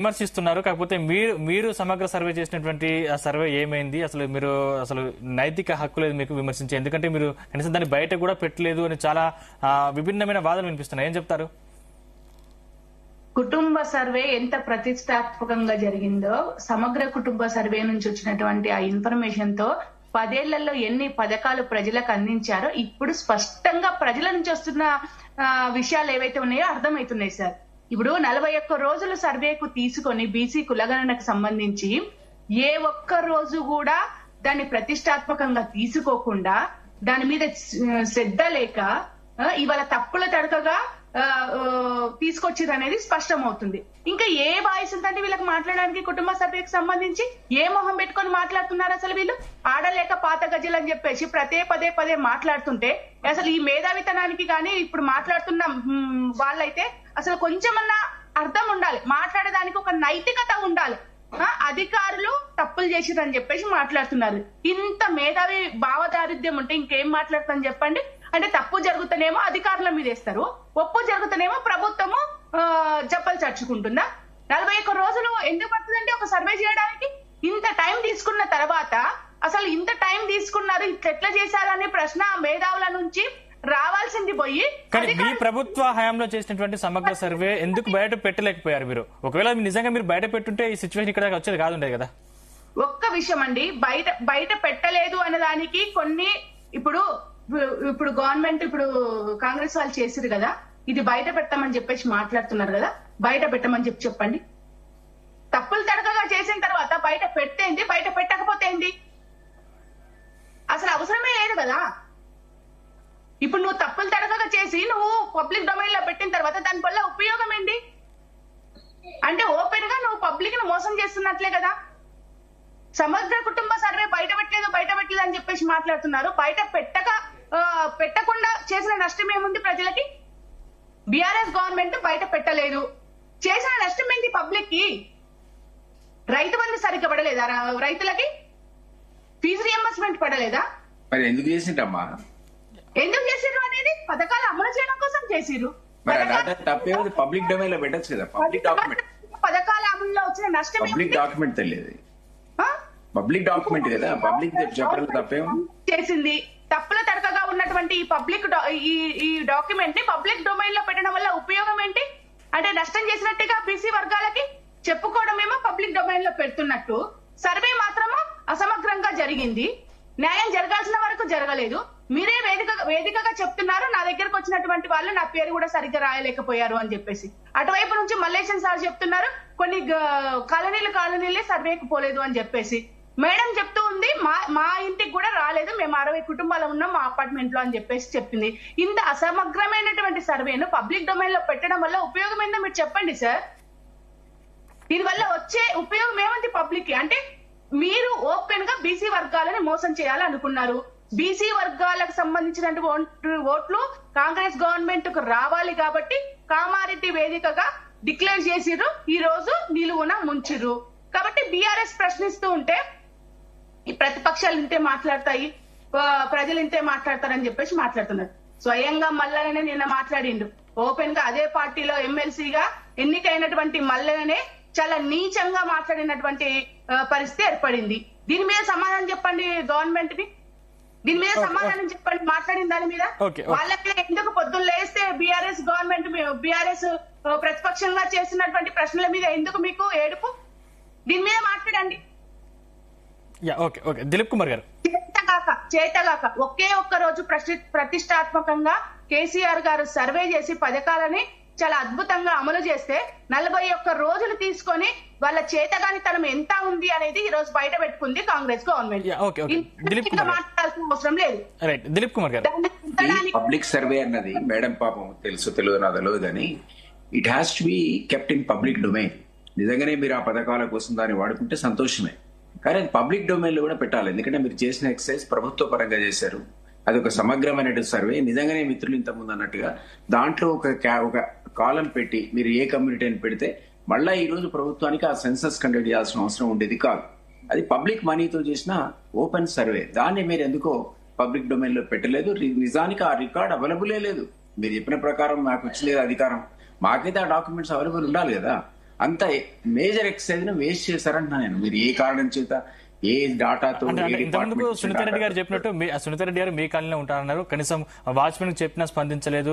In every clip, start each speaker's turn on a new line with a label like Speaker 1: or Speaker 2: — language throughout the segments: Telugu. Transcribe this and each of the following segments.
Speaker 1: విమర్శిస్తున్నారు. కాకపోతే మీరు మీరు సమగ్ర సర్వే చేసినటువంటి ఆ సర్వే ఏమైంది? మీరు నైతిక హక్కు లేదు మీకు విమర్శించే, ఎందుకంటే మీరు కనీసం దాన్ని బయట కూడా పెట్టలేదు అని చాలా విభిన్నమైన వాదనలు వినిపిస్తున్నాయి. ఏం చెప్తారు?
Speaker 2: కుటుంబ సర్వే ఎంత ప్రతిష్టాత్మకంగా జరిగిందో, సమగ్ర కుటుంబ సర్వే నుంచి వచ్చినటువంటి ఆ ఇన్ఫర్మేషన్ తో 10 ఏళ్లలో ఎన్ని పథకాలు ప్రజలకు అందించారో ఇప్పుడు స్పష్టంగా ప్రజల నుంచి వస్తున్న విషయాలు ఏవైతే ఉన్నాయో అర్థమవుతున్నాయి సార్. ఇప్పుడు 41 రోజుల సర్వేకు తీసుకొని బీసీ కులగణనకు సంబంధించి ఏ ఒక్క రోజు కూడా దాన్ని ప్రతిష్టాత్మకంగా తీసుకోకుండా దాని మీద శ్రద్ధ లేక ఇవాళ తప్పుల తడకగా తీసుకొచ్చిరు అనేది స్పష్టమవుతుంది. ఇంకా ఏ వాయిస్ ఉందంటే వీళ్ళకి మాట్లాడడానికి కుటుంబ సర్వేకి సంబంధించి? ఏ మొహం పెట్టుకొని మాట్లాడుతున్నారు అసలు వీళ్ళు? ఆడలేక పాత గజలు అని చెప్పేసి పదే మాట్లాడుతుంటే అసలు ఈ మేధావితనానికి కానీ ఇప్పుడు మాట్లాడుతున్న వాళ్ళైతే అసలు కొంచెమన్నా అర్థం ఉండాలి, మాట్లాడడానికి ఒక నైతికత ఉండాలి. అధికారులు తప్పులు చేసిరని చెప్పేసి మాట్లాడుతున్నారు. ఇంత మేధావి భావదారిద్ర్యం ఉంటే ఇంకేం మాట్లాడతాను చెప్పండి? అంటే తప్పు జరుగుతానేమో అధికారుల మీద వేస్తారు, ఒప్పు జరుగుతానేమో ప్రభుత్వము జప్పలు చర్చుకుంటుందా? 41 రోజులు ఎందుకు పడుతుందంటే ఒక సర్వే చేయడానికి? ఇంత టైం తీసుకున్న తర్వాత అసలు ఇంత టైం తీసుకున్నారు, ఇట్లా చేశారు అనే ప్రశ్న మేధావుల నుంచి రావాల్సింది పోయి,
Speaker 1: కానీ మీ ప్రభుత్వ హయాంలో చేసినటువంటి సమగ్ర సర్వే ఎందుకు బయట పెట్టలేకపోయారు మీరు? ఒకవేళ నిజంగా మీరు బయట పెట్టుంటే ఈ సిచ్యువేషన్ ఇక్కడ వచ్చేది కాదుండేది కదా.
Speaker 2: ఒక్క విషయం అండి, బయట పెట్టలేదు అనే దానికి కొన్ని ఇప్పుడు గవర్నమెంట్ ఇప్పుడు కాంగ్రెస్ వాళ్ళు చేసిరు కదా, ఇది బయట పెట్టమని చెప్పేసి మాట్లాడుతున్నారు కదా, బయట పెట్టమని చెప్పండి. తప్పులు తడకగా చేసిన తర్వాత బయట పెట్టేంది, బయట పెట్టకపోతే ఏంది? అసలు అవసరమే లేదు కదా. ఇప్పుడు నువ్వు తప్పులు తడకగా చేసి నువ్వు పబ్లిక్ డొమైన్ లో పెట్టిన తర్వాత దాని వల్ల ఉపయోగం ఏంటి? అంటే ఓపెన్ గా నువ్వు పబ్లిక్ ను మోసం చేస్తున్నట్లే కదా. సమగ్ర కుటుంబ సర్వే బయట పెట్టలేదు అని చెప్పేసి మాట్లాడుతున్నారు. బయట పెట్టకుండా చేసిన నష్టం ఏముంది ప్రజలకి? బీఆర్ఎస్ గవర్నమెంట్ బయట పెట్టలేదు, చేసిన నష్టం ఏంటి పబ్లిక్ కి? రైతు బంధు సరిగ్గా పడలేదా? రైతులకి ఫీజు రియంబర్స్మెంట్ పడలేదా?
Speaker 3: మరి ఎందుకు చేసింటమ్మా?
Speaker 2: ఎందుకు చేసిరు అనేది పథకాలు అమలు చేయడం కోసం చేసిరు.
Speaker 3: పబ్లిక్ డొమైన్ లో పెట్టచ్చు కదా. పబ్లిక్ డాక్యుమెంట్,
Speaker 2: పథకాల అమలులో వచ్చిన నష్టం
Speaker 3: పబ్లిక్ డాక్యుమెంట్ తెలియదు. పబ్లిక్ డాక్యుమెంట్ కదా, పబ్లిక్ చెప్పడం తప్పేం
Speaker 2: చేసింది. తప్పుల తడకగా ఉన్నటువంటి ఈ డాక్యుమెంట్ ని పబ్లిక్ డొమైన్ లో పెట్టడం వల్ల ఉపయోగం ఏంటి? అంటే నష్టం చేసినట్టుగా బీసీ వర్గాలకి చెప్పుకోవడం ఏమో పబ్లిక్ డొమైన్ లో పెడుతున్నట్టు, సర్వే మాత్రము అసమగ్రంగా జరిగింది, న్యాయం జరగాల్సిన వరకు జరగలేదు. మీరే వేదికగా చెప్తున్నారు నా దగ్గరకు వచ్చినటువంటి వాళ్ళు నా పేరు కూడా సరిగ్గా రాయలేకపోయారు అని చెప్పేసి. అటువైపు నుంచి మల్లేశన్ సార్ చెప్తున్నారు కొన్ని కాలనీలే సర్వేకి పోలేదు అని చెప్పేసి. మేడం చెప్తూ ఉంది మా ఇంటికి కూడా రాలేదు, మేము 60 కుటుంబాలు ఉన్నాం మా అపార్ట్మెంట్ లో అని చెప్పేసి చెప్పింది. ఇంత అసమగ్రమైనటువంటి సర్వేను పబ్లిక్ డొమైన్ లో పెట్టడం వల్ల ఉపయోగం ఏందో మీరు చెప్పండి సార్. దీనివల్ల వచ్చే ఉపయోగం ఏముంది పబ్లిక్ కి? అంటే మీరు ఓపెన్ గా బీసీ వర్గాలను మోసం చేయాలనుకున్నారు. బీసీ వర్గాలకు సంబంధించినటువంటి ఓట్లు కాంగ్రెస్ గవర్నమెంట్ కు రావాలి కాబట్టి కామారెడ్డి వేదికగా డిక్లేర్ చేసిర్రు, ఈ రోజు నిలువున ముంచిర్రు. కాబట్టి బీఆర్ఎస్ ప్రశ్నిస్తూ ఉంటే ఈ ప్రతిపక్షాలు ఇంతే మాట్లాడతాయి, ప్రజలు ఇంతే మాట్లాడతారని చెప్పేసి మాట్లాడుతున్నారు. స్వయంగా మల్లనే నిన్న మాట్లాడిండు ఓపెన్ గా. అదే పార్టీలో ఎమ్మెల్సీగా ఎన్నికైనటువంటి మల్లనే చాలా నీచంగా మాట్లాడినటువంటి పరిస్థితి ఏర్పడింది. దీని మీద సమాధానం చెప్పండి గవర్నమెంట్ ని, దీని మీద సమాధానం చెప్పండి. మాట్లాడిన దాని మీద వాళ్ళకి ఎందుకు పొద్దున్న లేస్తే బీఆర్ఎస్ గవర్నమెంట్ బీఆర్ఎస్ ప్రతిపక్షంగా చేస్తున్నటువంటి ప్రశ్నల మీద ఎందుకు మీకు ఏడుపు? దీని మీద మాట్లాడండి.
Speaker 1: దిలీప్ కుమార్ గారు,
Speaker 2: చేతగాక ఒకే ఒక్క రోజు ప్రతిష్టాత్మకంగా కేసీఆర్ గారు సర్వే చేసి పథకాలని చాలా అద్భుతంగా అమలు చేస్తే 41 రోజులు తీసుకొని వాళ్ళ చేతగానితనం ఎంత ఉంది అనేది ఈ రోజు బయట పెట్టుకుంది కాంగ్రెస్ గవర్నమెంట్. మాట్లాడాల్సిన అవసరం లేదు.
Speaker 1: దిలీప్ కుమార్ గారు,
Speaker 3: పబ్లిక్ సర్వే అన్నది మేడం పాపం తెలుసు తెలియదు కానీ it has to be kept in public domain. నిజంగానే మీరు ఆ పథకాల కోసం దాన్ని వాడుకుంటే సంతోషమే, కానీ అది పబ్లిక్ డొమైన్ లో కూడా పెట్టాలి. ఎందుకంటే మీరు చేసిన ఎక్సర్సైజ్ ప్రభుత్వ పరంగా చేశారు, అది ఒక సమగ్రమైన సర్వే. నిజంగానే మిత్రులు ఇంతకుముందు అన్నట్టుగా దాంట్లో ఒక కాలం పెట్టి మీరు ఏ కమ్యూనిటీ అని పెడితే మళ్ళా ఈ రోజు ప్రభుత్వానికి ఆ సెన్సస్ కండక్ట్ చేయాల్సిన అవసరం ఉండేది కాదు. అది పబ్లిక్ మనీతో చేసిన ఓపెన్ సర్వే. దాన్ని మీరు ఎందుకో పబ్లిక్ డొమైన్ లో పెట్టలేదు. నిజానికి ఆ రికార్డ్ అవైలబులే లేదు. మీరు చెప్పిన ప్రకారం మాకు వచ్చింది అధికారం, మాకైతే ఆ డాక్యుమెంట్స్ అవైలబుల్ ఉండాలి కదా. అంత మేజర్ ఎక్సైజ్ ను వేస్ట్ చేశారంటున్నా నేను. మీరు ఏ కారణం చేత ఏ డాటాతో
Speaker 1: అంటే ఇంతకుముందుకు సునీత రెడ్డి గారు చెప్పినట్టు సునీత రెడ్డి గారు మీ కాలనీలో ఉంటారన్నారు, కనీసం వాచ్మెన్ చెప్పినా స్పందించలేదు,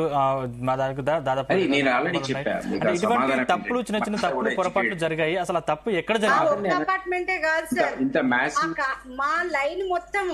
Speaker 1: మా దాదాపు
Speaker 3: నేను ఆల్రెడీ చెప్పాను.
Speaker 1: ఇటువంటి తప్పులు చిన్న చిన్న తప్పులు పొరపాట్లు జరిగాయి. అసలు ఆ తప్పు ఎక్కడ జరిగింది?
Speaker 4: అపార్ట్మెంటే కాదు సార్,
Speaker 3: ఇంత మ్యాసివ్
Speaker 4: మా లైన్ మొత్తం